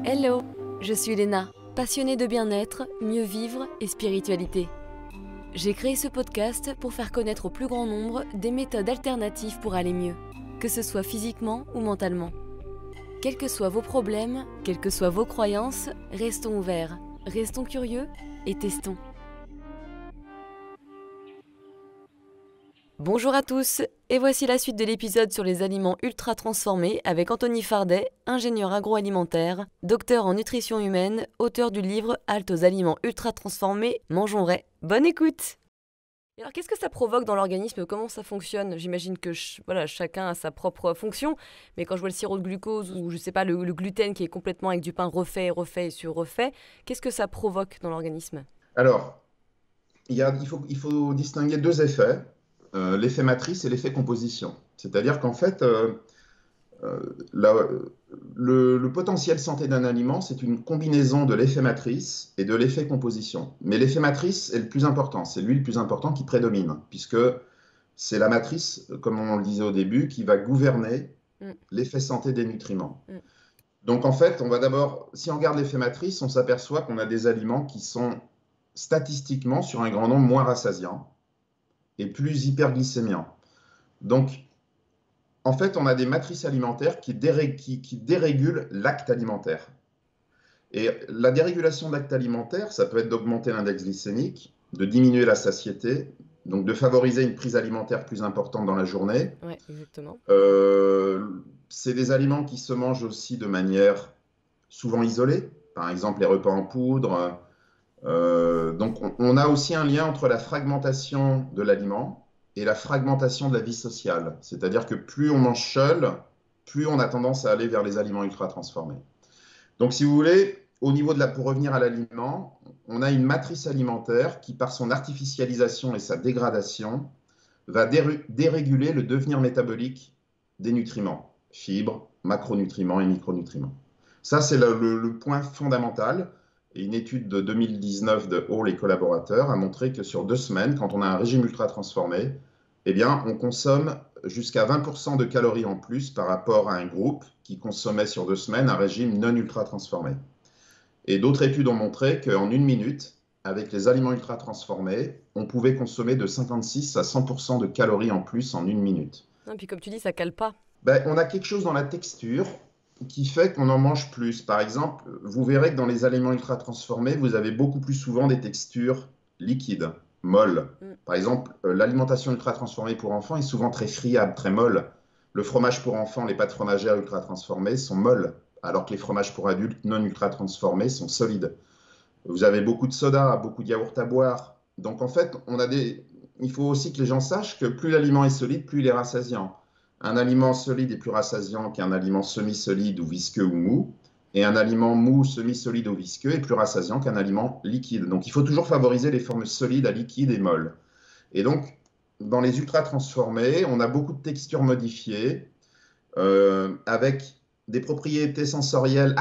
Hello, je suis Léna, passionnée de bien-être, mieux vivre et spiritualité. J'ai créé ce podcast pour faire connaître au plus grand nombre des méthodes alternatives pour aller mieux, que ce soit physiquement ou mentalement. Quels que soient vos problèmes, quelles que soient vos croyances, restons ouverts, restons curieux et testons. Bonjour à tous, et voici la suite de l'épisode sur les aliments ultra transformés avec Anthony Fardet, ingénieur agroalimentaire, docteur en nutrition humaine, auteur du livre Halte aux aliments ultra transformés, mangeons vrai. Bonne écoute! Et alors qu'est-ce que ça provoque dans l'organisme? Comment ça fonctionne? J'imagine que chacun a sa propre fonction, mais quand je vois le sirop de glucose ou je sais pas, le gluten qui est complètement avec du pain refait et sur refait, qu'est-ce que ça provoque dans l'organisme? Alors, il faut distinguer deux effets, l'effet matrice et l'effet composition. C'est-à-dire qu'en fait, euh, la- le potentiel santé d'un aliment, c'est une combinaison de l'effet matrice et de l'effet composition. Mais l'effet matrice est le plus important, c'est lui le plus important qui prédomine, puisque c'est la matrice, comme on le disait au début, qui va gouverner Mm, l'effet santé des nutriments. mm. Donc en fait, on va d'abord, si on regarde l'effet matrice, on s'aperçoit qu'on a des aliments qui sont statistiquement sur un grand nombre moins rassasiants et plus hyperglycémiants. Donc en fait, on a des matrices alimentaires qui dérégulent l'acte alimentaire. Et la dérégulation de l'acte alimentaire, ça peut être d'augmenter l'index glycémique, de diminuer la satiété, donc de favoriser une prise alimentaire plus importante dans la journée. Ouais, exactement. Euh, c'est des aliments qui se mangent aussi de manière souvent isolée, par exemple les repas en poudre. Donc on a aussi un lien entre la fragmentation de l'aliment et la fragmentation de la vie sociale. C'est-à-dire que plus on mange seul, plus on a tendance à aller vers les aliments ultra transformés. Donc si vous voulez, pour revenir à l'aliment, on a une matrice alimentaire qui, par son artificialisation et sa dégradation, va déréguler le devenir métabolique des nutriments, fibres, macronutriments et micronutriments. Ça, c'est le point fondamental. Et une étude de 2019 de Hall et collaborateurs a montré que sur 2 semaines, quand on a un régime ultra transformé, eh bien, on consomme jusqu'à 20% de calories en plus par rapport à un groupe qui consommait sur 2 semaines un régime non ultra transformé. Et d'autres études ont montré qu'en 1 minute, avec les aliments ultra transformés, on pouvait consommer de 56 à 100% de calories en plus en 1 minute. Non, puis comme tu dis, ça cale pas. Ben, on a quelque chose dans la texture qui fait qu'on en mange plus. Par exemple, vous verrez que dans les aliments ultra transformés, vous avez beaucoup plus souvent des textures liquides, molles. Mm. Par exemple, l'alimentation ultra transformée pour enfants est souvent très friable, très molle. Le fromage pour enfants, les pâtes fromagères ultra transformées sont molles, alors que les fromages pour adultes non ultra transformés sont solides. Vous avez beaucoup de soda, beaucoup de yaourt à boire. Donc en fait, il faut aussi que les gens sachent que plus l'aliment est solide, plus il est rassasiant. Un aliment solide est plus rassasiant qu'un aliment semi-solide ou visqueux ou mou. Et un aliment mou, semi-solide ou visqueux est plus rassasiant qu'un aliment liquide. Donc il faut toujours favoriser les formes solides à liquides et molles. Et donc, dans les ultra transformés, on a beaucoup de textures modifiées avec des propriétés sensorielles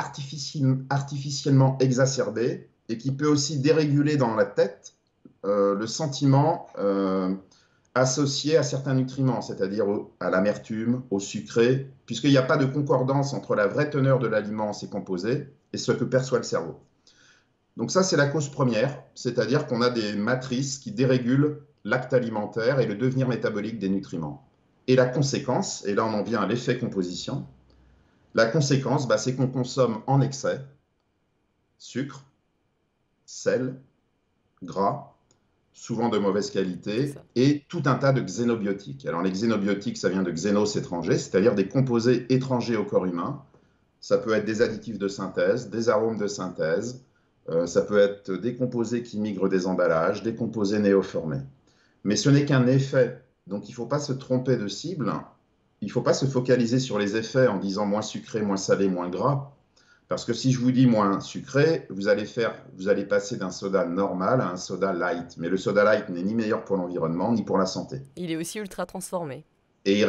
artificiellement exacerbées et qui peut aussi déréguler dans la tête le sentiment associé à certains nutriments, c'est-à-dire à l'amertume, au sucré, puisqu'il n'y a pas de concordance entre la vraie teneur de l'aliment en ses composés et ce que perçoit le cerveau. Donc ça, c'est la cause première, c'est-à-dire qu'on a des matrices qui dérégulent l'acte alimentaire et le devenir métabolique des nutriments. Et la conséquence, et là on en vient à l'effet composition, la conséquence, c'est qu'on consomme en excès sucre, sel, gras, souvent de mauvaise C'est qualité, ça. et tout un tas de xénobiotiques. Alors les xénobiotiques, ça vient de xénos étranger, c'est-à-dire des composés étrangers au corps humain. Ça peut être des additifs de synthèse, des arômes de synthèse, ça peut être des composés qui migrent des emballages, des composés néoformés. Mais ce n'est qu'un effet. Donc il ne faut pas se tromper de cible. Il ne faut pas se focaliser sur les effets en disant moins sucré, moins salé, moins gras. Parce que si je vous dis moins sucré, vous allez passer d'un soda normal à un soda light. Mais le soda light n'est ni meilleur pour l'environnement, ni pour la santé. Il est aussi ultra transformé. Et il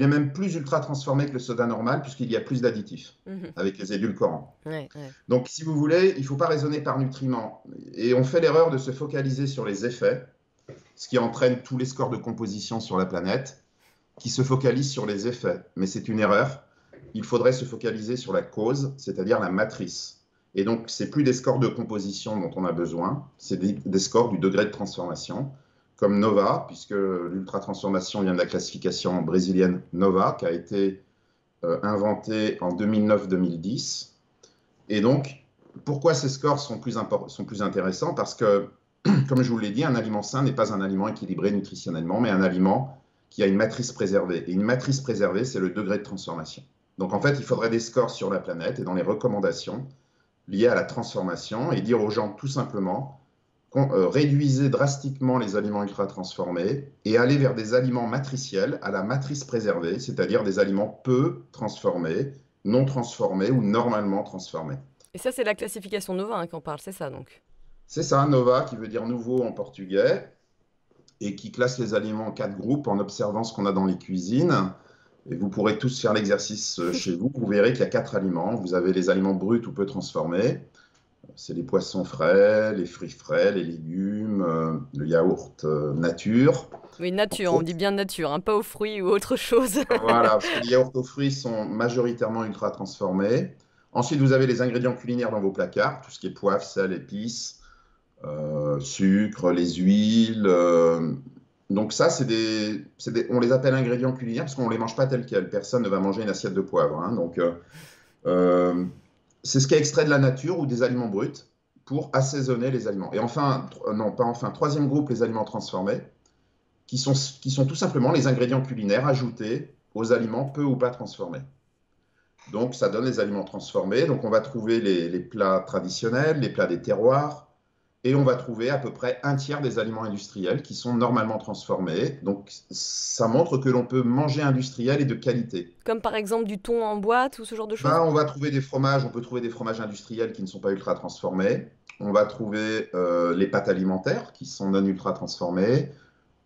est même plus ultra transformé que le soda normal, puisqu'il y a plus d'additifs, Mhm. avec les édulcorants. Ouais, ouais. Donc, si vous voulez, il ne faut pas raisonner par nutriments. Et on fait l'erreur de se focaliser sur les effets, ce qui entraîne tous les scores de composition sur la planète, qui se focalisent sur les effets. Mais c'est une erreur. il faudrait se focaliser sur la cause, c'est-à-dire la matrice. Et donc, c'est plus des scores de composition dont on a besoin, c'est des scores du degré de transformation, comme NOVA, puisque l'ultra-transformation vient de la classification brésilienne NOVA, qui a été inventée en 2009-2010. Et donc, pourquoi ces scores sont plus intéressants? Parce que, comme je vous l'ai dit, un aliment sain n'est pas un aliment équilibré nutritionnellement, mais un aliment qui a une matrice préservée. Et une matrice préservée, c'est le degré de transformation. Donc, en fait, il faudrait des scores sur la planète et dans les recommandations liées à la transformation et dire aux gens tout simplement réduisez drastiquement les aliments ultra transformés et allez vers des aliments matriciels à la matrice préservée, c'est-à-dire des aliments peu transformés, non transformés ou normalement transformés. Et ça, c'est la classification Nova hein, qu'on parle, c'est ça donc. C'est ça, Nova, qui veut dire nouveau en portugais, et qui classe les aliments en 4 groupes en observant ce qu'on a dans les cuisines. Et vous pourrez tous faire l'exercice chez vous. Vous verrez qu'il y a 4 aliments. Vous avez les aliments bruts ou peu transformés. C'est les poissons frais, les fruits frais, les légumes, le yaourt nature. Oui, nature, on dit bien nature, hein, pas aux fruits ou autre chose. Voilà, parce que les yaourts aux fruits sont majoritairement ultra transformés. Ensuite, vous avez les ingrédients culinaires dans vos placards, tout ce qui est poivre, sel, épices, sucre, les huiles. Donc ça, on les appelle ingrédients culinaires parce qu'on ne les mange pas tels quels. Personne ne va manger une assiette de poivre, hein. Donc, c'est ce qui est extrait de la nature ou des aliments bruts pour assaisonner les aliments. Et enfin, non, pas enfin, troisième groupe, les aliments transformés, qui sont tout simplement les ingrédients culinaires ajoutés aux aliments peu ou pas transformés. Donc, ça donne les aliments transformés. Donc, on va trouver les plats traditionnels, les plats des terroirs, et on va trouver à peu près un tiers des aliments industriels qui sont normalement transformés. Donc, ça montre que l'on peut manger industriel et de qualité. Comme par exemple du thon en boîte ou ce genre de choses? Ben, on va trouver des fromages, on peut trouver des fromages industriels qui ne sont pas ultra transformés. On va trouver les pâtes alimentaires qui sont non ultra transformées.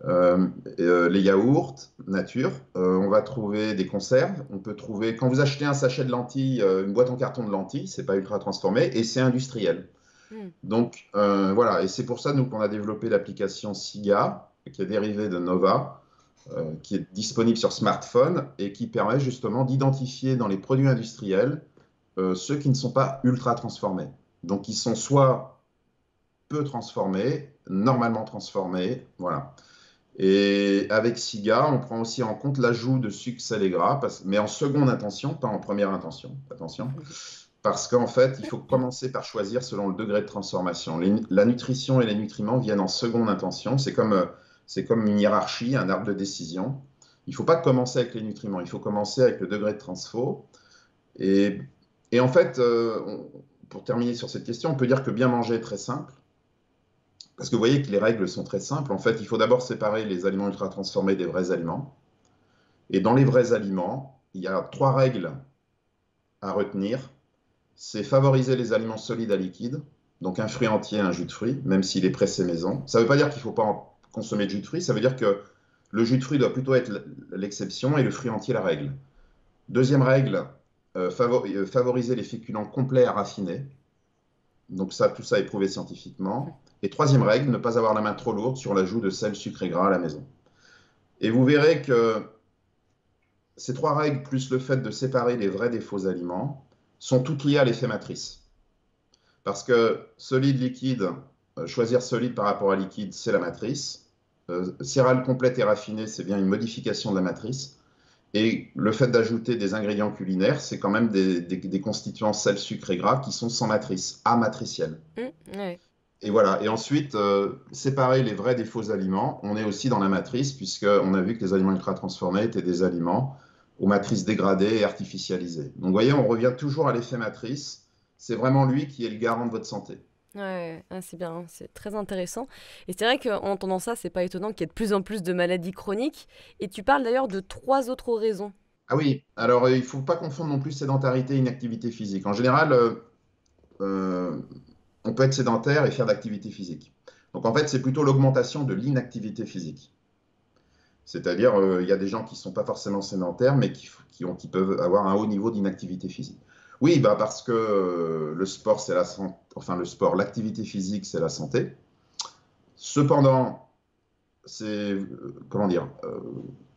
Les yaourts nature, on va trouver des conserves, on peut trouver, quand vous achetez un sachet de lentilles, une boîte en carton de lentilles, c'est pas ultra transformé et c'est industriel. Donc voilà, et c'est pour ça nous qu'on a développé l'application SIGA, qui est dérivée de Nova, qui est disponible sur smartphone et qui permet justement d'identifier dans les produits industriels ceux qui ne sont pas ultra transformés. Donc qui sont soit peu transformés, normalement transformés, voilà. Et avec SIGA, on prend aussi en compte l'ajout de sucre, sel et gras, mais en seconde intention, pas en première intention. Attention. Parce qu'en fait, il faut commencer par choisir selon le degré de transformation. La nutrition et les nutriments viennent en seconde intention. C'est comme une hiérarchie, un arbre de décision. Il ne faut pas commencer avec les nutriments, il faut commencer avec le degré de transfo. Et en fait, pour terminer sur cette question, on peut dire que bien manger est très simple. Parce que vous voyez que les règles sont très simples. En fait, il faut d'abord séparer les aliments ultra transformés des vrais aliments. Et dans les vrais aliments, il y a 3 règles à retenir. C'est favoriser les aliments solides à liquide, donc un fruit entier, un jus de fruits, même s'il est pressé maison. Ça ne veut pas dire qu'il ne faut pas consommer de jus de fruits, ça veut dire que le jus de fruits doit plutôt être l'exception et le fruit entier la règle. Deuxième règle, favoriser les féculents complets à raffiner. Donc ça, tout ça est prouvé scientifiquement. Et troisième règle, ne pas avoir la main trop lourde sur l'ajout de sel, sucre et gras à la maison. Et vous verrez que ces 3 règles, plus le fait de séparer les vrais des faux aliments, sont toutes liées à l'effet matrice. Parce que solide, liquide, choisir solide par rapport à liquide, c'est la matrice. Céréales complètes et raffinées, c'est bien une modification de la matrice. Et le fait d'ajouter des ingrédients culinaires, c'est quand même des constituants sel, sucre et gras qui sont sans matrice, amatriciels. Ouais. Et voilà. Et ensuite, séparer les vrais des faux aliments, on est aussi dans la matrice, puisqu'on a vu que les aliments ultra transformés étaient des aliments aux matrices dégradées et artificialisées. Donc, vous voyez, on revient toujours à l'effet matrice. C'est vraiment lui qui est le garant de votre santé. Ouais, c'est bien, c'est très intéressant. Et c'est vrai qu'en entendant ça, c'est pas étonnant qu'il y ait de plus en plus de maladies chroniques. Et tu parles d'ailleurs de 3 autres raisons. Ah oui, alors il ne faut pas confondre non plus sédentarité et inactivité physique. En général, on peut être sédentaire et faire d'activité physique. Donc en fait, c'est plutôt l'augmentation de l'inactivité physique. C'est-à-dire, il y a des gens qui ne sont pas forcément sédentaires, mais qui peuvent avoir un haut niveau d'inactivité physique. Oui, bah parce que le sport, c'est la santé. Enfin, le sport, l'activité physique, c'est la santé. Cependant, c'est, comment dire,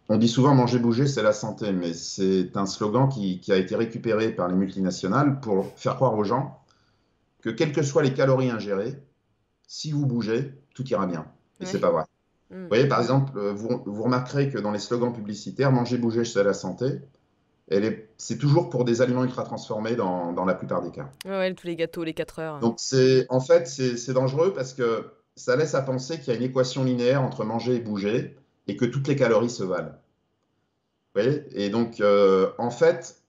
On dit souvent manger, bouger, c'est la santé, mais c'est un slogan qui a été récupéré par les multinationales pour faire croire aux gens que quelles que soient les calories ingérées, si vous bougez, tout ira bien. Et Ouais. c'est pas vrai. Mm. Vous voyez, par exemple, vous remarquerez que dans les slogans publicitaires, manger, bouger, c'est la santé, c'est toujours pour des aliments ultra transformés dans la plupart des cas. Ouais, ouais, tous les gâteaux, les 4 heures. Donc, en fait, c'est dangereux parce que ça laisse à penser qu'il y a une équation linéaire entre manger et bouger et que toutes les calories se valent. Vous voyez? Et donc, en fait,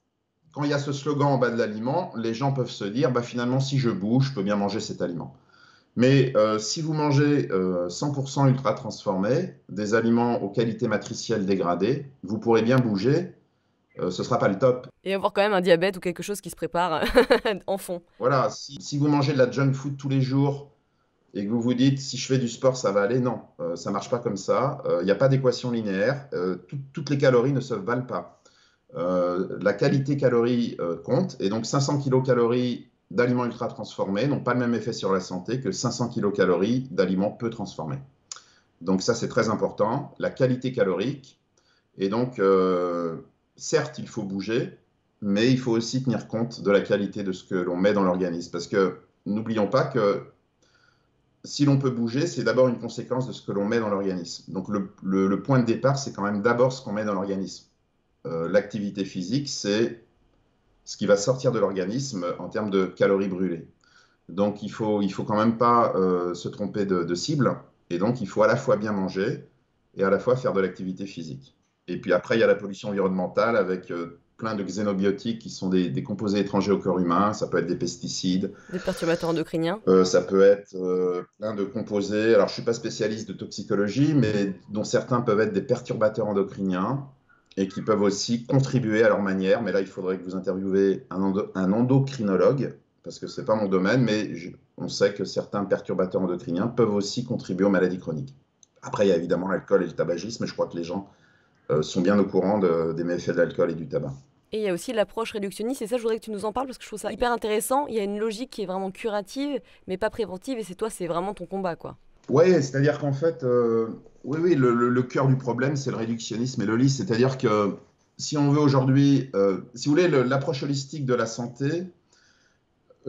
quand il y a ce slogan en bas de l'aliment, les gens peuvent se dire, bah, finalement, si je bouge, je peux bien manger cet aliment. Mais si vous mangez 100% ultra transformés, des aliments aux qualités matricielles dégradées, vous pourrez bien bouger, ce ne sera pas le top. Et avoir quand même un diabète ou quelque chose qui se prépare en fond. Voilà, si vous mangez de la junk food tous les jours et que vous vous dites, si je fais du sport, ça va aller, non, ça ne marche pas comme ça. Il n'y a pas d'équation linéaire. Toutes les calories ne se valent pas. La qualité calorie compte, et donc 500 kilocalories d'aliments ultra transformés n'ont pas le même effet sur la santé que 500 kilocalories d'aliments peu transformés. Donc ça, c'est très important, la qualité calorique. Et donc, certes, il faut bouger, mais il faut aussi tenir compte de la qualité de ce que l'on met dans l'organisme. Parce que n'oublions pas que si l'on peut bouger, c'est d'abord une conséquence de ce que l'on met dans l'organisme. Donc le point de départ, c'est quand même d'abord ce qu'on met dans l'organisme. L'activité physique, c'est ce qui va sortir de l'organisme en termes de calories brûlées. Donc il faut quand même pas se tromper de cible. Et donc il faut à la fois bien manger et à la fois faire de l'activité physique. Et puis après, il y a la pollution environnementale avec plein de xénobiotiques qui sont des composés étrangers au corps humain. Ça peut être des pesticides, Des perturbateurs endocriniens. ça peut être plein de composés. Alors je ne suis pas spécialiste de toxicologie, mais dont certains peuvent être des perturbateurs endocriniens et qui peuvent aussi contribuer à leur manière. Mais là, il faudrait que vous interviewez un endocrinologue, parce que ce n'est pas mon domaine, mais on sait que certains perturbateurs endocriniens peuvent aussi contribuer aux maladies chroniques. Après, il y a évidemment l'alcool et le tabagisme, et je crois que les gens sont bien au courant des méfaits de l'alcool et du tabac. Et il y a aussi l'approche réductionniste, et ça, je voudrais que tu nous en parles parce que je trouve ça hyper intéressant. Il y a une logique qui est vraiment curative, mais pas préventive, et c'est vraiment ton combat, quoi. Oui, c'est-à-dire qu'en fait, oui, le cœur du problème, c'est le réductionnisme et l'holisme. C'est-à-dire que si on veut aujourd'hui, si vous voulez, l'approche holistique de la santé,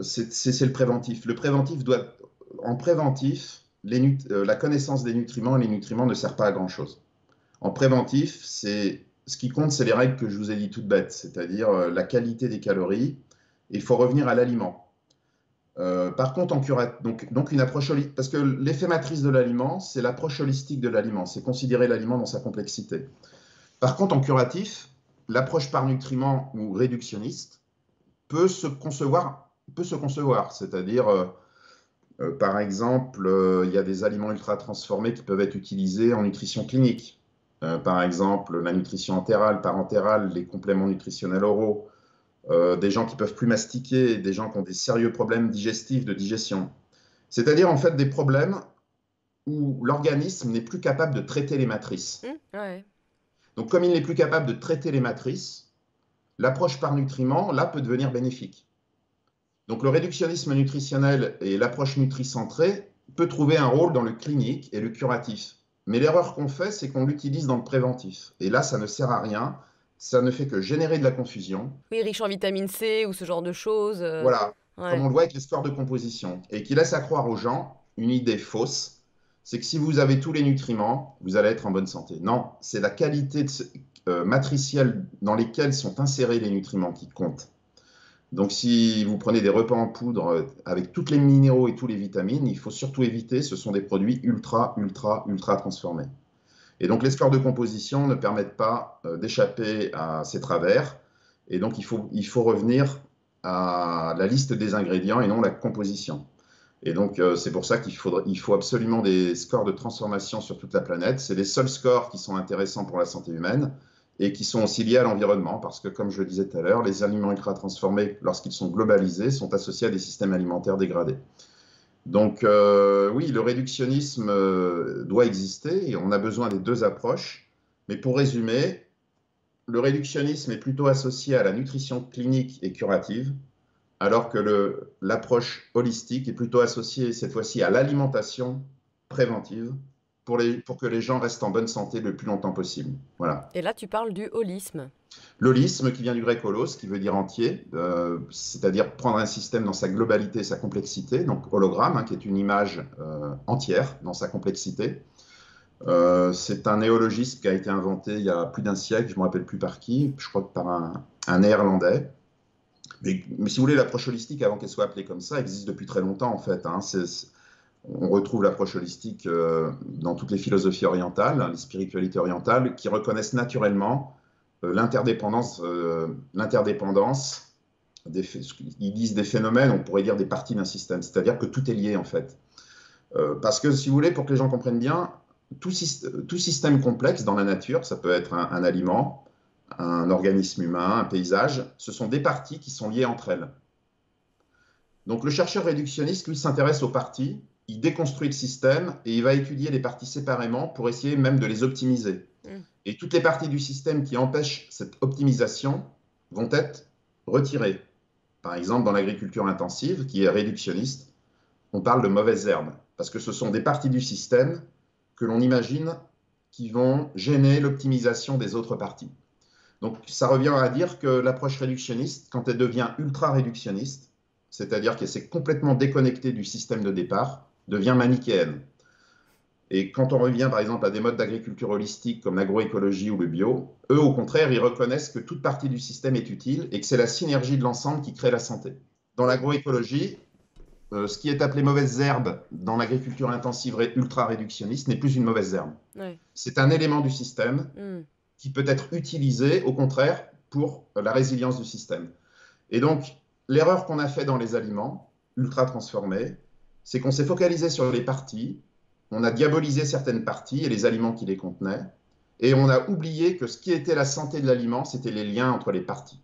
c'est le préventif. Le préventif doit, en préventif, la connaissance des nutriments et les nutriments ne sert pas à grand-chose. En préventif, ce qui compte, c'est les règles que je vous ai dit toutes bêtes, c'est-à-dire la qualité des calories. Il faut revenir à l'aliment. Par contre, donc une approche holistique, parce que l'effet matrice de l'aliment, c'est l'approche holistique de l'aliment, c'est considérer l'aliment dans sa complexité. Par contre, en curatif, l'approche par nutriment ou réductionniste peut se concevoir, c'est-à-dire, par exemple, il y a des aliments ultra transformés qui peuvent être utilisés en nutrition clinique. Par exemple, la nutrition entérale, parentérale, les compléments nutritionnels oraux, des gens qui peuvent plus mastiquer, des gens qui ont des sérieux problèmes digestifs, de digestion. C'est-à-dire en fait des problèmes où l'organisme n'est plus capable de traiter les matrices. Ouais. Donc comme il n'est plus capable de traiter les matrices, l'approche par nutriments, là, peut devenir bénéfique. Donc le réductionnisme nutritionnel et l'approche nutricentrée peut trouver un rôle dans le clinique et le curatif. Mais l'erreur qu'on fait, c'est qu'on l'utilise dans le préventif. Et là, ça ne sert à rien, ça ne fait que générer de la confusion. Oui, riche en vitamine C ou ce genre de choses. Voilà, comme Ouais. on le voit avec les scores de composition, et qui laisse à croire aux gens une idée fausse, c'est que si vous avez tous les nutriments, vous allez être en bonne santé. Non, c'est la qualité matricielle dans lesquelles sont insérés les nutriments qui compte. Donc si vous prenez des repas en poudre avec tous les minéraux et tous les vitamines, il faut surtout éviter, ce sont des produits ultra, ultra, ultra transformés. Et donc les scores de composition ne permettent pas d'échapper à ces travers, et donc il faut revenir à la liste des ingrédients et non la composition. Et donc c'est pour ça qu'il faut absolument des scores de transformation sur toute la planète. C'est les seuls scores qui sont intéressants pour la santé humaine et qui sont aussi liés à l'environnement, parce que comme je le disais tout à l'heure, les aliments ultra transformés, lorsqu'ils sont globalisés, sont associés à des systèmes alimentaires dégradés. Donc oui, le réductionnisme doit exister et on a besoin des deux approches. Mais pour résumer, le réductionnisme est plutôt associé à la nutrition clinique et curative, alors que l'approche holistique est plutôt associée cette fois-ci à l'alimentation préventive pour que les gens restent en bonne santé le plus longtemps possible. Voilà. Et là, tu parles du holisme. L'holisme, qui vient du grec holos, qui veut dire entier, c'est-à-dire prendre un système dans sa globalité, sa complexité, donc hologramme, hein, qui est une image entière dans sa complexité. C'est un néologisme qui a été inventé il y a plus d'un siècle, je ne me rappelle plus par qui, je crois que par un néerlandais. Mais si vous voulez, l'approche holistique, avant qu'elle soit appelée comme ça, existe depuis très longtemps en fait. Hein. On retrouve l'approche holistique dans toutes les philosophies orientales, hein, les spiritualités orientales, qui reconnaissent naturellement l'interdépendance, ils disent des phénomènes, on pourrait dire des parties d'un système, c'est-à-dire que tout est lié en fait. Parce que si vous voulez, pour que les gens comprennent bien, tout système complexe dans la nature, ça peut être un aliment, un organisme humain, un paysage, ce sont des parties qui sont liées entre elles. Donc le chercheur réductionniste, lui, s'intéresse aux parties, il déconstruit le système et il va étudier les parties séparément pour essayer même de les optimiser. Et toutes les parties du système qui empêchent cette optimisation vont être retirées. Par exemple, dans l'agriculture intensive, qui est réductionniste, on parle de mauvaises herbes, parce que ce sont des parties du système que l'on imagine qui vont gêner l'optimisation des autres parties. Donc ça revient à dire que l'approche réductionniste, quand elle devient ultra-réductionniste, c'est-à-dire qu'elle s'est complètement déconnectée du système de départ, devient manichéenne. Et quand on revient par exemple à des modes d'agriculture holistique comme l'agroécologie ou le bio, eux au contraire, ils reconnaissent que toute partie du système est utile et que c'est la synergie de l'ensemble qui crée la santé. Dans l'agroécologie, ce qui est appelé mauvaise herbe dans l'agriculture intensive ultra-réductionniste n'est plus une mauvaise herbe. Ouais. C'est un élément du système qui peut être utilisé au contraire pour la résilience du système. Et donc, l'erreur qu'on a fait dans les aliments ultra-transformés, c'est qu'on s'est focalisé sur les parties, on a diabolisé certaines parties et les aliments qui les contenaient, et on a oublié que ce qui était la santé de l'aliment, c'était les liens entre les parties,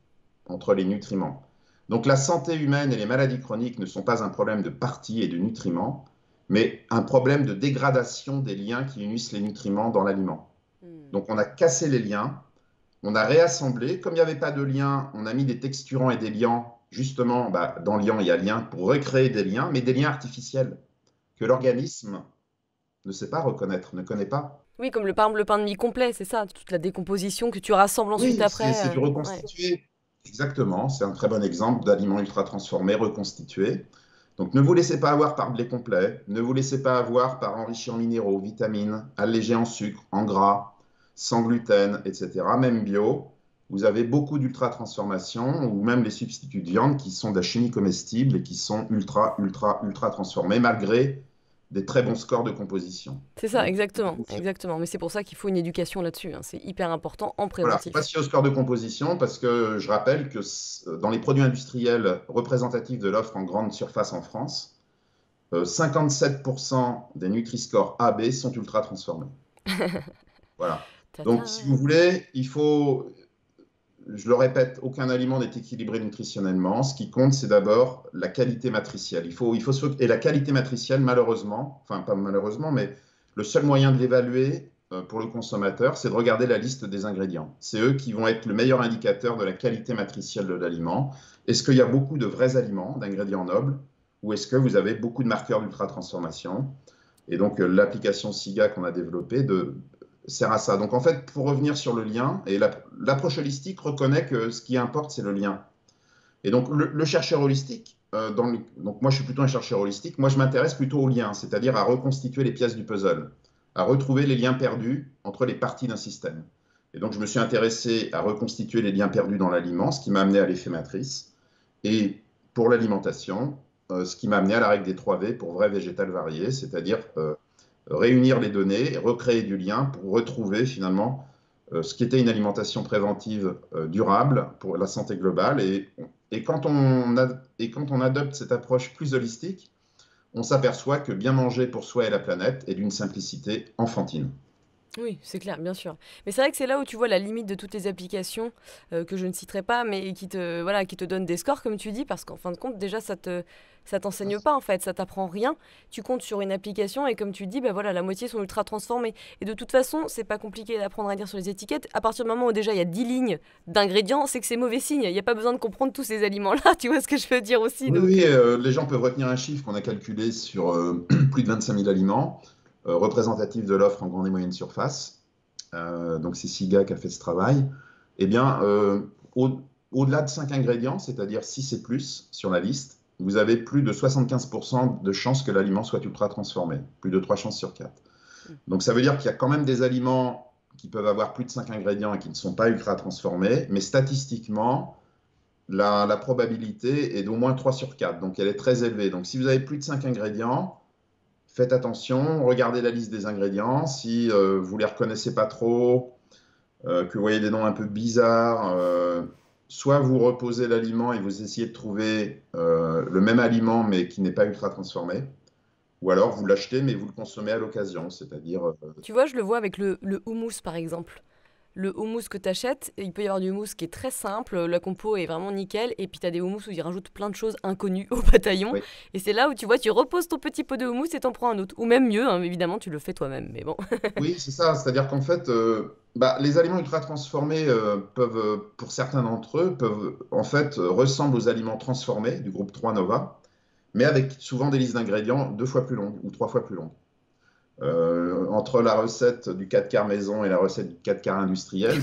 entre les nutriments. Donc la santé humaine et les maladies chroniques ne sont pas un problème de parties et de nutriments, mais un problème de dégradation des liens qui unissent les nutriments dans l'aliment. Donc on a cassé les liens, on a réassemblé, comme il n'y avait pas de liens, on a mis des texturants et des liants, justement, dans liant il y a lien, pour recréer des liens, mais des liens artificiels, que l'organisme ne sait pas reconnaître, ne connaît pas. Oui, comme par exemple le pain de mie complet, c'est ça, toute la décomposition que tu rassembles ensuite après. C'est du reconstitué. Ouais. Exactement, c'est un très bon exemple d'aliments ultra transformés, reconstitués. Donc ne vous laissez pas avoir par blé complet, ne vous laissez pas avoir par enrichi en minéraux, vitamines, allégé en sucre, en gras, sans gluten, etc. Même bio, vous avez beaucoup d'ultra transformations ou même les substituts de viande qui sont de la chimie comestible et qui sont ultra transformés malgré des très bons scores de composition. C'est ça, exactement. Mais c'est pour ça qu'il faut une éducation là-dessus. Hein. C'est hyper important en préventif. Voilà, pas si au score de composition, parce que je rappelle que dans les produits industriels représentatifs de l'offre en grande surface en France, 57% des Nutri-Score AB sont ultra transformés. Voilà. Donc, si vous voulez, il faut... Je le répète, aucun aliment n'est équilibré nutritionnellement. Ce qui compte, c'est d'abord la qualité matricielle. Et la qualité matricielle, malheureusement, enfin pas malheureusement, mais le seul moyen de l'évaluer pour le consommateur, c'est de regarder la liste des ingrédients. C'est eux qui vont être le meilleur indicateur de la qualité matricielle de l'aliment. Est-ce qu'il y a beaucoup de vrais aliments, d'ingrédients nobles, ou est-ce que vous avez beaucoup de marqueurs d'ultra-transformation? Et donc, l'application SIGA qu'on a développée sert à ça. Donc en fait, pour revenir sur le lien, et l'approche holistique reconnaît que ce qui importe, c'est le lien. Et donc le chercheur holistique, donc moi je suis plutôt un chercheur holistique, moi je m'intéresse plutôt au lien, c'est-à-dire à reconstituer les pièces du puzzle, à retrouver les liens perdus entre les parties d'un système. Et donc je me suis intéressé à reconstituer les liens perdus dans l'aliment, ce qui m'a amené à l'effet matrice, et pour l'alimentation, ce qui m'a amené à la règle des 3V pour vrai végétal varié, c'est-à-dire réunir les données, recréer du lien pour retrouver finalement ce qui était une alimentation préventive durable pour la santé globale. Et quand on adopte cette approche plus holistique, on s'aperçoit que bien manger pour soi et la planète est d'une simplicité enfantine. Oui, c'est clair, bien sûr. Mais c'est vrai que c'est là où tu vois la limite de toutes les applications que je ne citerai pas, mais qui te donnent des scores, comme tu dis, parce qu'en fin de compte, déjà, ça t'enseigne pas, en fait, ça t'apprend rien. Tu comptes sur une application et comme tu dis, la moitié sont ultra transformées. Et de toute façon, c'est pas compliqué d'apprendre à lire sur les étiquettes. À partir du moment où déjà il y a 10 lignes d'ingrédients, c'est que c'est mauvais signe. Il n'y a pas besoin de comprendre tous ces aliments-là, tu vois ce que je veux dire aussi. Oui, les gens peuvent retenir un chiffre qu'on a calculé sur plus de 25 000 aliments. représentatif de l'offre en grande et moyenne surface. Donc c'est SIGA qui a fait ce travail. Eh bien, au-delà de 5 ingrédients, c'est-à-dire 6 et plus sur la liste, vous avez plus de 75% de chances que l'aliment soit ultra transformé, plus de 3 chances sur 4. Donc ça veut dire qu'il y a quand même des aliments qui peuvent avoir plus de 5 ingrédients et qui ne sont pas ultra transformés, mais statistiquement, la probabilité est d'au moins 3 sur 4, donc elle est très élevée. Donc si vous avez plus de 5 ingrédients, faites attention, regardez la liste des ingrédients. Si vous ne les reconnaissez pas trop, que vous voyez des noms un peu bizarres, soit vous reposez l'aliment et vous essayez de trouver le même aliment mais qui n'est pas ultra transformé, ou alors vous l'achetez mais vous le consommez à l'occasion, c'est-à-dire... Tu vois, je le vois avec le houmous par exemple. Le houmous que tu achètes, il peut y avoir du houmous qui est très simple, la compo est vraiment nickel, et puis tu as des houmous où ils rajoutent plein de choses inconnues au bataillon. Oui. Et c'est là où tu vois, tu reposes ton petit pot de houmous et t'en prends un autre. Ou même mieux, hein, évidemment, tu le fais toi-même, mais bon. Oui, c'est ça. C'est-à-dire qu'en fait, les aliments ultra transformés peuvent, pour certains d'entre eux, peuvent en fait ressemblent aux aliments transformés du groupe 3 Nova, mais avec souvent des listes d'ingrédients 2 fois plus longues ou 3 fois plus longues. Entre la recette du 4 quarts maison et la recette du 4 quarts industriel,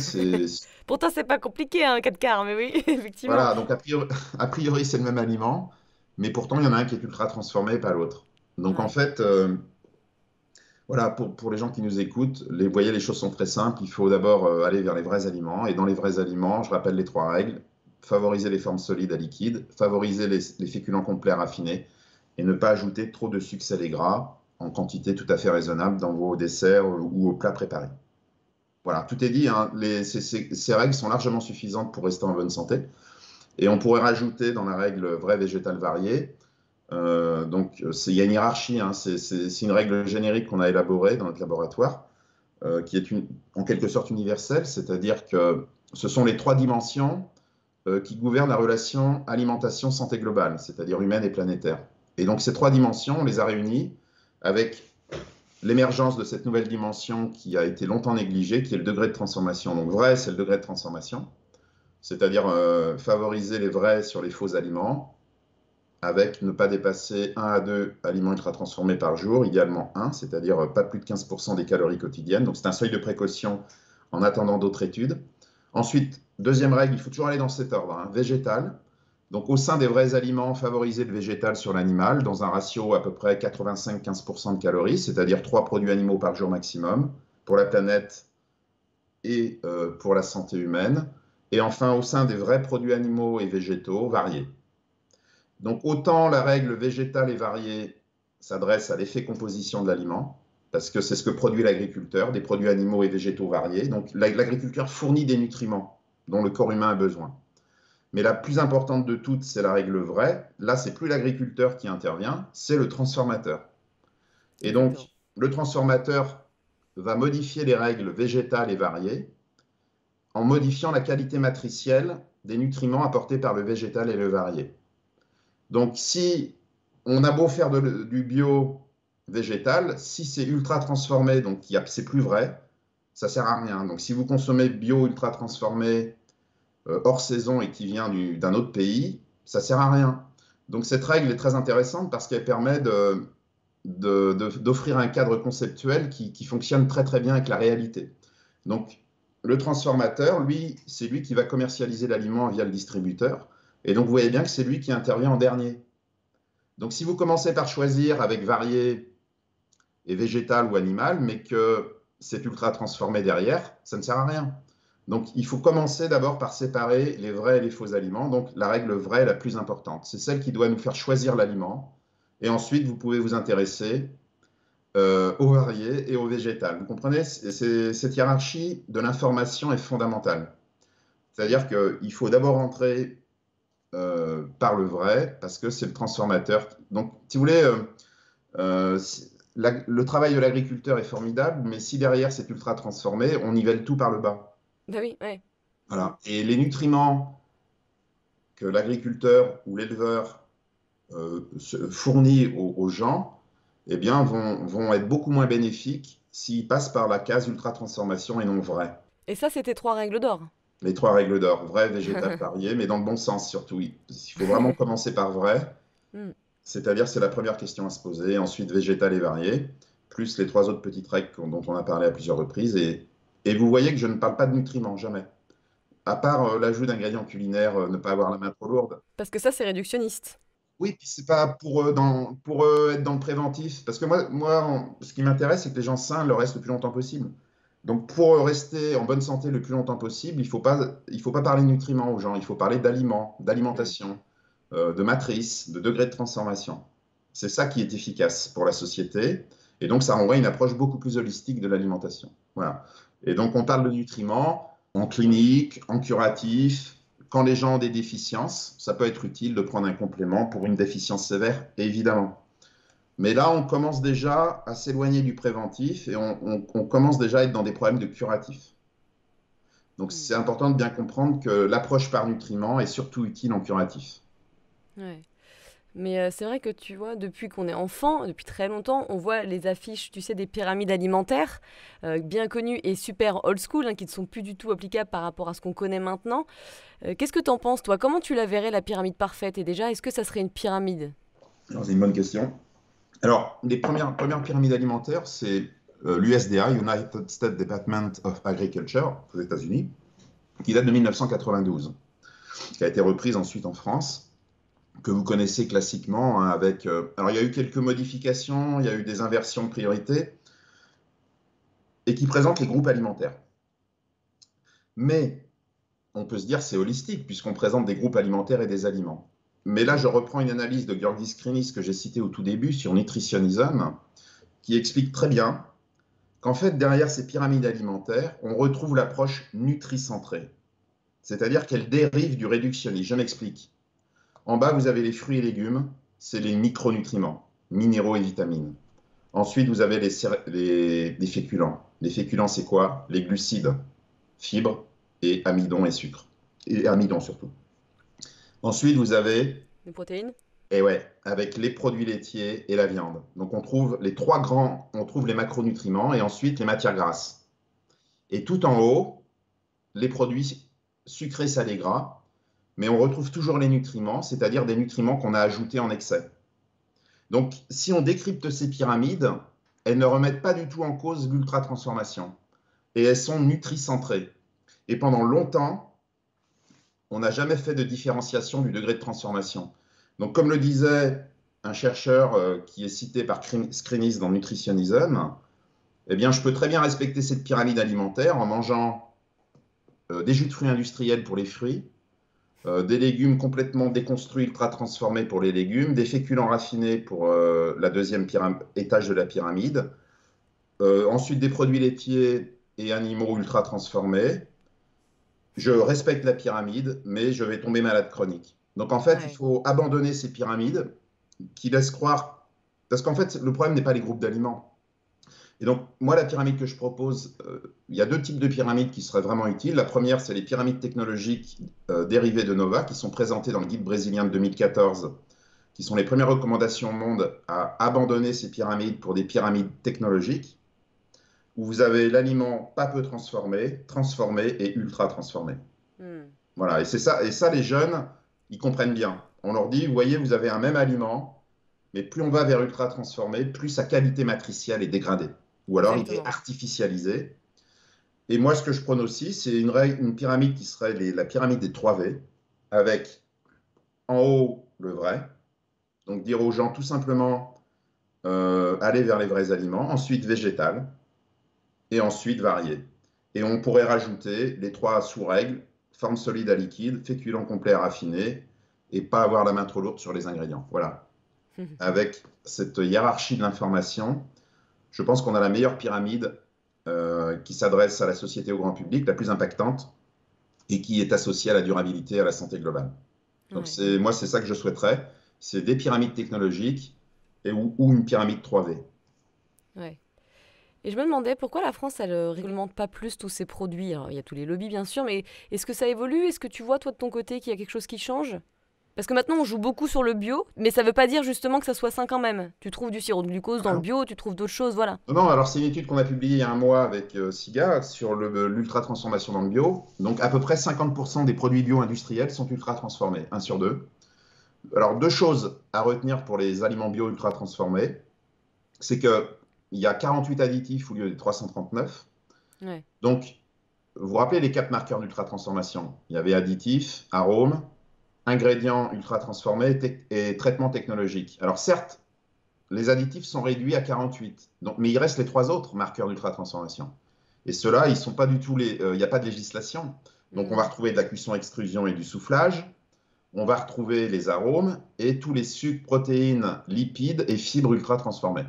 Pourtant, c'est pas compliqué, hein, 4 quarts, mais oui, effectivement. voilà. Donc a priori, c'est le même aliment, mais pourtant il y en a un qui est ultra transformé et pas l'autre. Donc en Ouais. fait, voilà, pour les gens qui nous écoutent, vous voyez, les choses sont très simples. Il faut d'abord aller vers les vrais aliments. Et dans les vrais aliments, je rappelle les 3 règles. Favoriser les formes solides à liquides, favoriser les féculents complets raffinés et ne pas ajouter trop de sucre salé gras en quantité tout à fait raisonnable dans vos desserts ou aux plats préparés. Voilà, tout est dit, hein. Ces règles sont largement suffisantes pour rester en bonne santé. Et on pourrait rajouter dans la règle vrai végétal varié. Donc, il y a une hiérarchie, hein. C'est une règle générique qu'on a élaborée dans notre laboratoire, qui est en quelque sorte universelle, c'est-à-dire que ce sont les 3 dimensions qui gouvernent la relation alimentation-santé globale, c'est-à-dire humaine et planétaire. Et donc, ces 3 dimensions, on les a réunies avec l'émergence de cette nouvelle dimension qui a été longtemps négligée, qui est le degré de transformation. Donc, vrai, c'est le degré de transformation, c'est-à-dire favoriser les vrais sur les faux aliments, avec ne pas dépasser 1 à 2 aliments ultra transformés par jour, idéalement 1, c'est-à-dire pas plus de 15% des calories quotidiennes. Donc c'est un seuil de précaution en attendant d'autres études. Ensuite, deuxième règle, il faut toujours aller dans cet ordre, hein, végétal. Donc au sein des vrais aliments, favoriser le végétal sur l'animal dans un ratio à peu près 85-15% de calories, c'est-à-dire 3 produits animaux par jour maximum pour la planète et pour la santé humaine. Et enfin, au sein des vrais produits animaux et végétaux, variés. Donc autant la règle végétale et variée s'adresse à l'effet composition de l'aliment, parce que c'est ce que produit l'agriculteur, des produits animaux et végétaux variés. Donc l'agriculteur fournit des nutriments dont le corps humain a besoin. Mais la plus importante de toutes, c'est la règle vraie. Là, c'est plus l'agriculteur qui intervient, c'est le transformateur. Et donc, Exactement. le transformateur va modifier les règles végétales et variées en modifiant la qualité matricielle des nutriments apportés par le végétal et le varié. Donc, si on a beau faire du bio végétal, si c'est ultra transformé, donc c'est plus vrai, ça sert à rien. Donc, si vous consommez bio ultra transformé hors saison et qui vient d'un autre pays, ça sert à rien. Donc, cette règle est très intéressante parce qu'elle permet d'offrir un cadre conceptuel qui fonctionne très très bien avec la réalité. Donc, le transformateur, lui, c'est lui qui va commercialiser l'aliment via le distributeur. Et donc, vous voyez bien que c'est lui qui intervient en dernier. Donc, si vous commencez par choisir avec varié et végétal ou animal, mais que c'est ultra transformé derrière, ça ne sert à rien. Donc, il faut commencer d'abord par séparer les vrais et les faux aliments. Donc, la règle vraie est la plus importante. C'est celle qui doit nous faire choisir l'aliment. Et ensuite, vous pouvez vous intéresser au varié et au végétal. Vous comprenez? Cette hiérarchie de l'information est fondamentale. C'est-à-dire qu'il faut d'abord entrer par le vrai, parce que c'est le transformateur. Donc, si vous voulez, le travail de l'agriculteur est formidable, mais si derrière c'est ultra transformé, on nivelle tout par le bas. Bah oui, ouais. Voilà. Et les nutriments que l'agriculteur ou l'éleveur fournit aux gens, eh bien, vont être beaucoup moins bénéfiques s'ils passent par la case ultra transformation et non vrai. Et ça, c'était 3 règles d'or. Les 3 règles d'or, vrai, végétal, varié, mais dans le bon sens surtout. Il faut vraiment commencer par vrai, Hmm. c'est-à-dire c'est la première question à se poser, ensuite végétal et varié, plus les trois autres petites règles dont on a parlé à plusieurs reprises. Et vous voyez que je ne parle pas de nutriments, jamais. À part l'ajout d'ingrédients culinaires, ne pas avoir la main trop lourde. Parce que ça, c'est réductionniste. Oui, puis c'est pas pour être dans le préventif. Parce que ce qui m'intéresse, c'est que les gens sains le restent le plus longtemps possible. Donc, pour rester en bonne santé le plus longtemps possible, il faut pas parler de nutriments aux gens, il faut parler d'aliments, Mm. d'alimentation, de matrice, de degré de transformation. C'est ça qui est efficace pour la société. Et donc, ça renvoie à une approche beaucoup plus holistique de l'alimentation. Voilà. Et donc, on parle de nutriments en clinique, en curatif. Quand les gens ont des déficiences, ça peut être utile de prendre un complément pour une déficience sévère, évidemment. Mais là, on commence déjà à s'éloigner du préventif et on commence déjà à être dans des problèmes de curatif. Donc, Mm. c'est important de bien comprendre que l'approche par nutriments est surtout utile en curatif. Ouais. Mais c'est vrai que tu vois, depuis qu'on est enfant, depuis très longtemps, on voit les affiches, tu sais, des pyramides alimentaires, bien connues et super old school, hein, qui ne sont plus du tout applicables par rapport à ce qu'on connaît maintenant. Qu'est-ce que t'en penses, toi? Comment tu la verrais, la pyramide parfaite? Et déjà, est-ce que ça serait une pyramide? Alors, c'est une bonne question. Alors, les premières pyramides alimentaires, c'est l'USDA, United States Department of Agriculture, aux États-Unis, qui date de 1992, qui a été reprise ensuite en France, que vous connaissez classiquement, hein, avec. Alors, il y a eu quelques modifications, il y a eu des inversions de priorité, et qui présente les groupes alimentaires. Mais on peut se dire c'est holistique, puisqu'on présente des groupes alimentaires et des aliments. Mais là, je reprends une analyse de Georgi Skrinis que j'ai citée au tout début sur Nutritionism, qui explique très bien qu'en fait, derrière ces pyramides alimentaires, on retrouve l'approche nutricentrée. C'est-à-dire qu'elle dérive du réductionnisme. Je m'explique. En bas, vous avez les fruits et légumes, c'est les micronutriments, minéraux et vitamines. Ensuite, vous avez les féculents. Les féculents, c'est quoi? Les glucides, fibres et amidon et sucre. Et amidon surtout. Ensuite, vous avez, Des protéines? et ouais, avec les produits laitiers et la viande. Donc, on trouve on trouve les macronutriments et ensuite les matières grasses. Et tout en haut, les produits sucrés, salés, gras, mais on retrouve toujours les nutriments, c'est-à-dire des nutriments qu'on a ajoutés en excès. Donc, si on décrypte ces pyramides, elles ne remettent pas du tout en cause l'ultra-transformation. Et elles sont nutricentrées. Et pendant longtemps, on n'a jamais fait de différenciation du degré de transformation. Donc, comme le disait un chercheur qui est cité par Skrinis dans Nutritionism, eh bien, je peux très bien respecter cette pyramide alimentaire en mangeant des jus de fruits industriels pour les fruits, des légumes complètement déconstruits, ultra transformés pour les légumes, des féculents raffinés pour la deuxième étage de la pyramide, ensuite des produits laitiers et animaux ultra transformés. Je respecte la pyramide, mais je vais tomber malade chronique. Donc en fait, il Ouais. faut abandonner ces pyramides qui laissent croire, parce qu'en fait, le problème n'est pas les groupes d'aliments. Et donc, moi, la pyramide que je propose, il y a deux types de pyramides qui seraient vraiment utiles. La première, c'est les pyramides technologiques dérivées de Nova, qui sont présentées dans le guide brésilien de 2014, qui sont les premières recommandations au monde à abandonner ces pyramides pour des pyramides technologiques, où vous avez l'aliment pas peu transformé, transformé et ultra transformé. Hmm. Voilà, et ça, les jeunes, ils comprennent bien. On leur dit, vous voyez, vous avez un même aliment, mais plus on va vers ultra transformé, plus sa qualité matricielle est dégradée. Ou alors il est Exactement. artificialisé. Et moi, ce que je prône aussi, c'est une pyramide qui serait la pyramide des 3 V, avec en haut le vrai. Donc dire aux gens tout simplement, allez vers les vrais aliments. Ensuite, végétal. Et ensuite, varié. Et on pourrait rajouter les 3 sous-règles, forme solide à liquide, féculent complet à raffiner, et pas avoir la main trop lourde sur les ingrédients. Voilà. Avec cette hiérarchie de l'information, je pense qu'on a la meilleure pyramide qui s'adresse à la société au grand public, la plus impactante, et qui est associée à la durabilité et à la santé globale. Donc Ouais. moi, c'est ça que je souhaiterais, c'est des pyramides technologiques ou une pyramide 3V. Ouais. Et je me demandais pourquoi la France, elle réglemente pas plus tous ses produits. Alors, il y a tous les lobbies, bien sûr, mais est-ce que ça évolue? Est-ce que tu vois, toi, de ton côté, qu'il y a quelque chose qui change? Parce que maintenant, on joue beaucoup sur le bio, mais ça veut pas dire justement que ça soit sain quand même. Tu trouves du sirop de glucose dans le Ah bio, tu trouves d'autres choses, voilà. non, non, alors c'est une étude qu'on a publiée il y a un mois avec SIGA sur l'ultra-transformation dans le bio. Donc à peu près 50% des produits bio industriels sont ultra-transformés, un sur deux. Alors deux choses à retenir pour les aliments bio ultra-transformés, c'est que il y a 48 additifs au lieu des 339. Ouais. Donc, vous vous rappelez les 4 marqueurs d'ultra-transformation? Il y avait additifs, arômes, ingrédients ultra-transformés et traitements technologiques. Alors certes, les additifs sont réduits à 48, donc, mais il reste les 3 autres marqueurs d'ultra-transformation. Et ceux-là, ils sont pas du tout il n'y a pas de législation. Donc on va retrouver de la cuisson-extrusion et du soufflage, on va retrouver les arômes et tous les sucres, protéines, lipides et fibres ultra-transformés.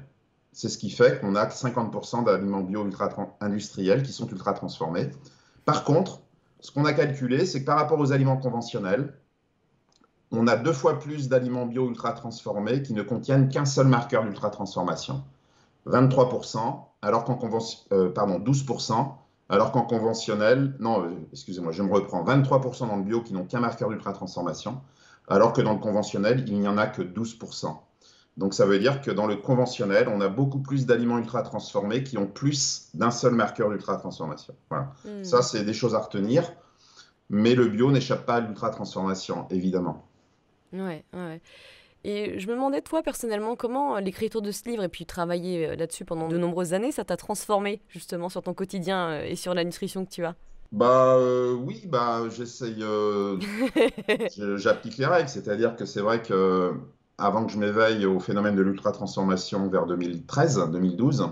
C'est ce qui fait qu'on a 50% d'aliments bio ultra-industriels qui sont ultra-transformés. Par contre, ce qu'on a calculé, c'est que par rapport aux aliments conventionnels, on a 2 fois plus d'aliments bio ultra-transformés qui ne contiennent qu'un seul marqueur d'ultra-transformation. 23%, alors qu'en 12%, alors qu'en conventionnel, non, excusez-moi, je me reprends, 23% dans le bio qui n'ont qu'un marqueur d'ultra-transformation, alors que dans le conventionnel, il n'y en a que 12%. Donc ça veut dire que dans le conventionnel, on a beaucoup plus d'aliments ultra-transformés qui ont plus d'un seul marqueur d'ultra-transformation. Voilà. Ça, c'est des choses à retenir, mais le bio n'échappe pas à l'ultra-transformation, évidemment. Ouais, ouais. Et je me demandais, toi, personnellement, comment l'écriture de ce livre et puis travailler là-dessus pendant de nombreuses années, ça t'a transformé, justement, sur ton quotidien et sur la nutrition que tu as? Oui, j'essaye, j'applique les règles, c'est-à-dire que c'est vrai que avant que je m'éveille au phénomène de l'ultra-transformation vers 2013-2012,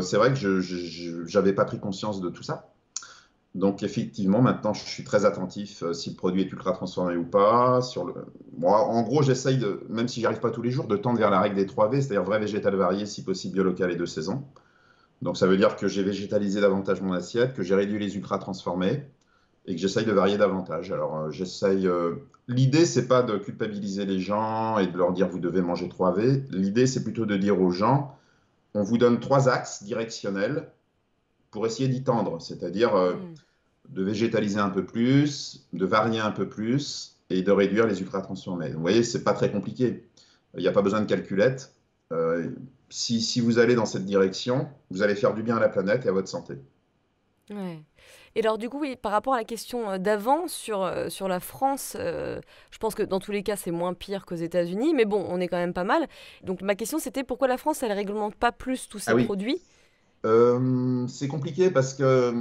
c'est vrai que je n'avais pas pris conscience de tout ça. Donc effectivement, maintenant, je suis très attentif si le produit est ultra transformé ou pas. Moi, en gros, j'essaye, même si j'y arrive pas tous les jours, de tendre vers la règle des 3 V, c'est-à-dire vrai, végétal, varié, si possible bio, local et de saison. Donc ça veut dire que j'ai végétalisé davantage mon assiette, que j'ai réduit les ultra transformés et que j'essaye de varier davantage. Alors j'essaye. L'idée, c'est pas de culpabiliser les gens et de leur dire vous devez manger 3 V. L'idée, c'est plutôt de dire aux gens on vous donne 3 axes directionnels pour essayer d'y tendre, c'est-à-dire de végétaliser un peu plus, de varier un peu plus et de réduire les ultra-transformés. Vous voyez, c'est pas très compliqué. Il n'y a pas besoin de calculette. Si vous allez dans cette direction, vous allez faire du bien à la planète et à votre santé. Ouais. Et alors du coup, oui, par rapport à la question d'avant sur la France, je pense que dans tous les cas, c'est moins pire qu'aux États-Unis, mais bon, on est quand même pas mal. Donc ma question, c'était pourquoi la France, elle réglemente pas plus tous Ah ses oui, produits? c'est compliqué parce que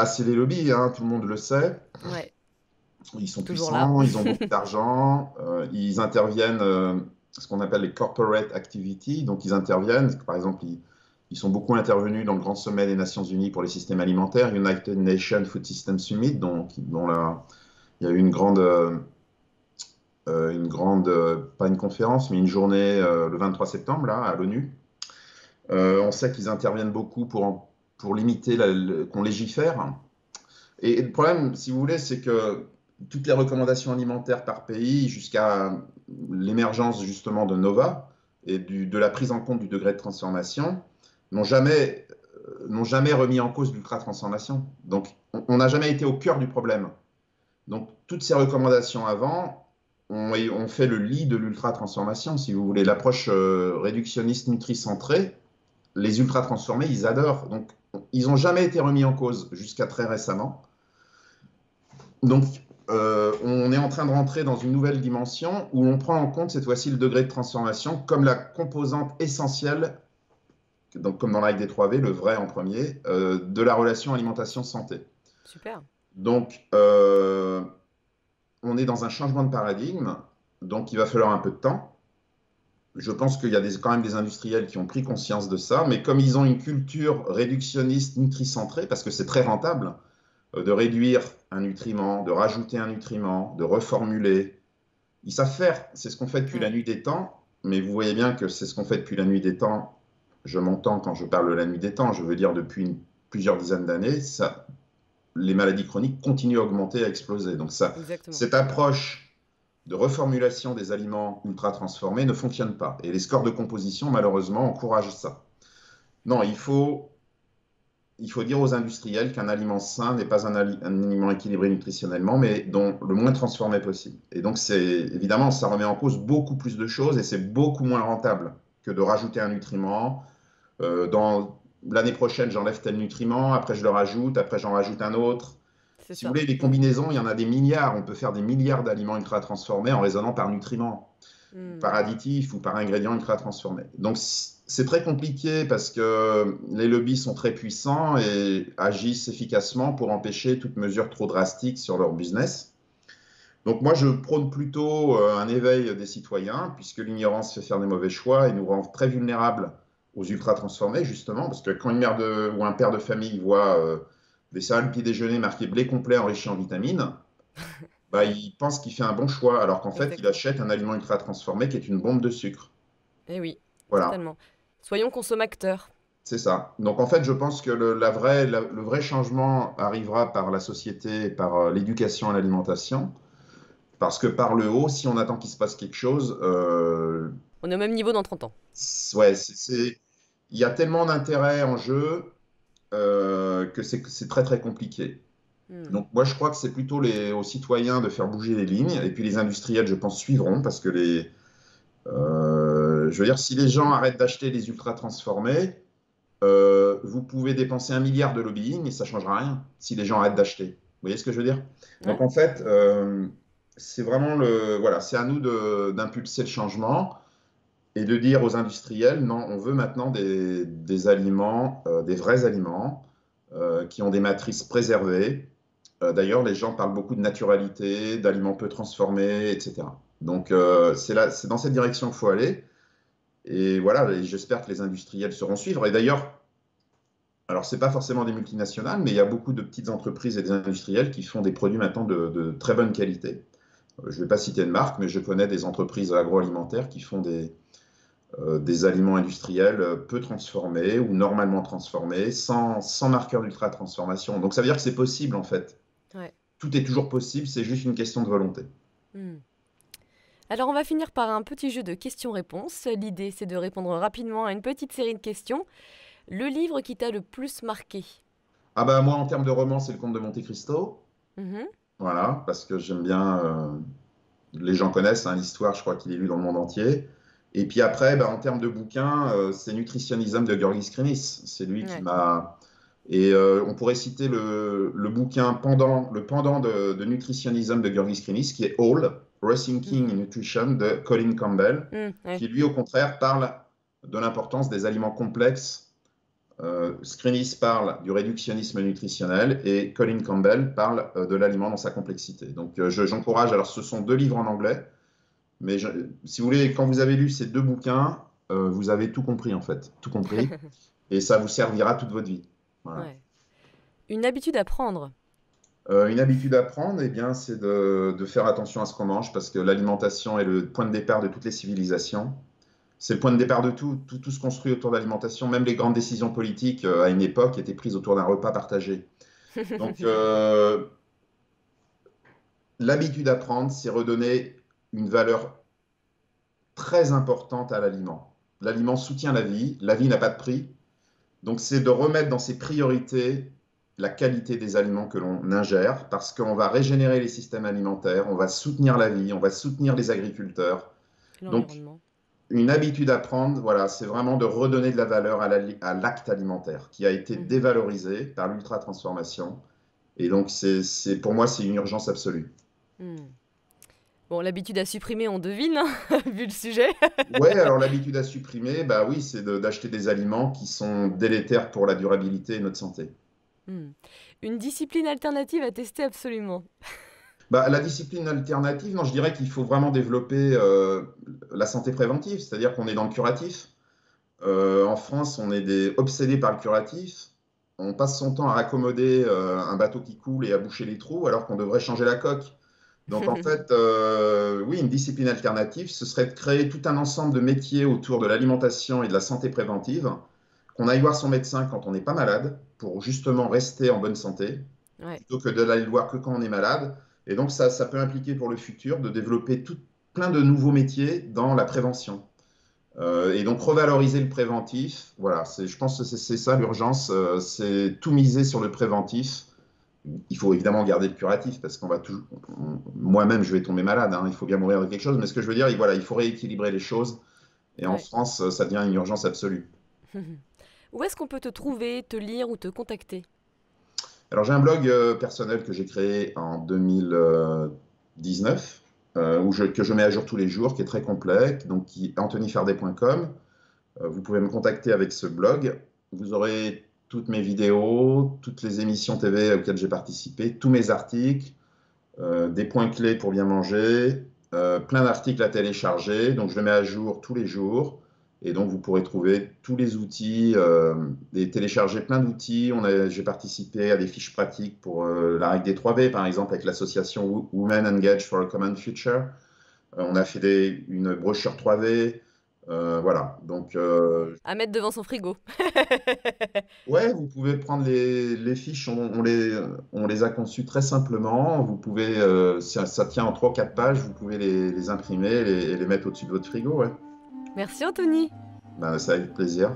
c'est les lobbies, hein, tout le monde le sait. Ouais, Ils sont toujours là. puissants, ils ont beaucoup d'argent, ils interviennent, ce qu'on appelle les corporate activities, donc ils interviennent, par exemple, ils sont beaucoup intervenus dans le grand sommet des Nations Unies pour les systèmes alimentaires, United Nations Food System Summit, il y a eu pas une conférence, mais une journée le 23 septembre là, à l'ONU. On sait qu'ils interviennent beaucoup pour limiter qu'on légifère. Et le problème, si vous voulez, c'est que toutes les recommandations alimentaires par pays, jusqu'à l'émergence justement de Nova et de la prise en compte du degré de transformation, n'ont jamais, n'ont jamais remis en cause l'ultra-transformation. Donc, on n'a jamais été au cœur du problème. Donc, toutes ces recommandations avant ont fait le lit de l'ultra-transformation, si vous voulez. L'approche réductionniste nutri-centrée, les ultra-transformés, ils adorent. Donc, ils n'ont jamais été remis en cause jusqu'à très récemment. Donc, on est en train de rentrer dans une nouvelle dimension où on prend en compte cette fois-ci le degré de transformation comme la composante essentielle, donc comme dans la règle des 3 V, le vrai en premier, de la relation alimentation-santé. Super. Donc, on est dans un changement de paradigme, donc il va falloir un peu de temps. Je pense qu'il y a quand même des industriels qui ont pris conscience de ça, mais comme ils ont une culture réductionniste, nutricentrée, parce que c'est très rentable, de réduire un nutriment, de rajouter un nutriment, de reformuler. Ils savent faire, c'est ce qu'on fait depuis la Ouais. nuit des temps, mais vous voyez bien que c'est ce qu'on fait depuis la nuit des temps. Je m'entends quand je parle de la nuit des temps, je veux dire depuis plusieurs dizaines d'années, les maladies chroniques continuent à augmenter, à exploser. Donc Exactement. cette approche de reformulation des aliments ultra transformés ne fonctionne pas. Et les scores de composition, malheureusement, encouragent ça. Non, il faut dire aux industriels qu'un aliment sain n'est pas un aliment équilibré nutritionnellement, mais dont le moins transformé possible. Et donc, évidemment, ça remet en cause beaucoup plus de choses et c'est beaucoup moins rentable que de rajouter un nutriment. Dans l'année prochaine, j'enlève tel nutriment, après je le rajoute, après j'en rajoute un autre. C'est Si vous ça. voulez, les combinaisons, il y en a des milliards. On peut faire des milliards d'aliments ultra transformés en raisonnant par nutriments. Hmm. par additif ou par ingrédient ultra transformé. Donc c'est très compliqué parce que les lobbies sont très puissants et agissent efficacement pour empêcher toute mesure trop drastique sur leur business. Donc moi, je prône plutôt un éveil des citoyens, puisque l'ignorance fait faire des mauvais choix et nous rend très vulnérables aux ultra-transformés, justement, parce que quand une mère ou un père de famille voit des céréales petit déjeuner marquées blé complet enrichi en vitamines, bah, Ouais, il pense qu'il fait un bon choix, alors qu'en fait, il exactement. achète un aliment ultra-transformé qui est une bombe de sucre. Eh oui, Voilà, totalement. Soyons consommateurs. c'est ça. Donc en fait, je pense que le vrai changement arrivera par la société, par l'éducation à l'alimentation. Parce que par le haut, si on attend qu'il se passe quelque chose, On est au même niveau dans 30 ans. ouais, il y a tellement d'intérêt en jeu que c'est très très compliqué. Hmm. Donc moi, je crois que c'est plutôt aux citoyens de faire bouger les lignes, et puis les industriels, je pense, suivront, parce que je veux dire, si les gens arrêtent d'acheter les ultra transformés, vous pouvez dépenser 1 milliard de lobbying et ça ne changera rien si les gens arrêtent d'acheter. Vous voyez ce que je veux dire? Donc Ouais, en fait, c'est vraiment voilà, c'est à nous d'impulser le changement et de dire aux industriels, non, on veut maintenant des aliments, des vrais aliments, qui ont des matrices préservées. D'ailleurs, les gens parlent beaucoup de naturalité, d'aliments peu transformés, etc. Donc c'est dans cette direction qu'il faut aller. Et voilà, et j'espère que les industriels sauront suivre. Et d'ailleurs, alors, ce n'est pas forcément des multinationales, mais il y a beaucoup de petites entreprises et des industriels qui font des produits maintenant de très bonne qualité. Je ne vais pas citer de marque, mais je connais des entreprises agroalimentaires qui font des aliments industriels peu transformés ou normalement transformés, sans marqueur d'ultra-transformation. Donc, ça veut dire que c'est possible, en fait. ouais. Tout est toujours possible, c'est juste une question de volonté. Hmm. Alors on va finir par un petit jeu de questions-réponses. L'idée c'est de répondre rapidement à une petite série de questions. Le livre qui t'a le plus marqué? Ah bah moi, en termes de roman, c'est le Comte de Monte Cristo. Mhm. Voilà, parce que j'aime bien, les gens connaissent hein, l'histoire, je crois qu'il est lu dans le monde entier. Et puis après, bah, en termes de bouquins, c'est Nutritionism de Georgis Krinis. C'est lui qui Ouais. m'a. Et on pourrait citer le bouquin le pendant de Nutritionism de Georgis Krinis, qui est All, Rethinking Mhm. Nutrition de Colin Campbell, Ouais. qui lui, au contraire, parle de l'importance des aliments complexes. Skrinis parle du réductionnisme nutritionnel et Colin Campbell parle de l'aliment dans sa complexité. Donc j'encourage, alors ce sont 2 livres en anglais, mais si vous voulez, quand vous avez lu ces 2 bouquins, vous avez tout compris en fait, tout compris, et ça vous servira toute votre vie. Voilà. Ouais. Une habitude à prendre? Une habitude à prendre, eh bien, c'est de faire attention à ce qu'on mange, parce que l'alimentation est le point de départ de toutes les civilisations. C'est le point de départ de tout. Tout se construit autour de l'alimentation. Même les grandes décisions politiques, à une époque, étaient prises autour d'un repas partagé. Donc, l'habitude à prendre, c'est redonner une valeur très importante à l'aliment. L'aliment soutient la vie n'a pas de prix. Donc, c'est de remettre dans ses priorités la qualité des aliments que l'on ingère, parce qu'on va régénérer les systèmes alimentaires, on va soutenir la vie, on va soutenir les agriculteurs. Donc, L'environnement. une habitude à prendre, voilà, c'est vraiment de redonner de la valeur à l'acte alimentaire qui a été Mhm. dévalorisé par l'ultra-transformation. Et donc, pour moi, c'est une urgence absolue. Hmm. Bon, l'habitude à supprimer, on devine, hein, vu le sujet. Ouais, alors l'habitude à supprimer, bah oui, c'est d'acheter des aliments qui sont délétères pour la durabilité et notre santé. Hmm. Une discipline alternative à tester absolument. Bah, la discipline alternative, non, je dirais qu'il faut vraiment développer la santé préventive, c'est-à-dire qu'on est dans le curatif. En France, on est obsédés par le curatif. On passe son temps à raccommoder un bateau qui coule et à boucher les trous, alors qu'on devrait changer la coque. Donc en fait, oui, une discipline alternative, ce serait de créer tout un ensemble de métiers autour de l'alimentation et de la santé préventive, qu'on aille voir son médecin quand on n'est pas malade, pour justement rester en bonne santé, Ouais. plutôt que d'aller le voir que quand on est malade. Et donc ça peut impliquer pour le futur de développer plein de nouveaux métiers dans la prévention. Et donc revaloriser le préventif, voilà, je pense que c'est ça l'urgence, c'est tout miser sur le préventif. Il faut évidemment garder le curatif parce qu'on va toujours, moi-même je vais tomber malade, hein, il faut bien mourir de quelque chose, mais ce que je veux dire, voilà, il faut rééquilibrer les choses. Et en Ouais. France, ça devient une urgence absolue. Où est-ce qu'on peut te trouver, te lire ou te contacter? Alors j'ai un blog personnel que j'ai créé en 2019 que je mets à jour tous les jours, qui est très complet, donc qui est anthonyfardet.com. Vous pouvez me contacter avec ce blog. Vous aurez toutes mes vidéos, toutes les émissions TV auxquelles j'ai participé, tous mes articles, des points clés pour bien manger, plein d'articles à télécharger. Donc, je le mets à jour tous les jours. Et donc, vous pourrez trouver tous les outils et télécharger plein d'outils. J'ai participé à des fiches pratiques pour la règle des 3V, par exemple, avec l'association Women Engaged for a Common Future. On a fait une brochure 3V. Voilà. Donc, À mettre devant son frigo. ouais, vous pouvez prendre les fiches, on les a conçues très simplement. Vous pouvez, ça tient en 3 ou 4 pages, vous pouvez les imprimer et les mettre au-dessus de votre frigo. Ouais. Merci Anthony. Ben, ça avec plaisir.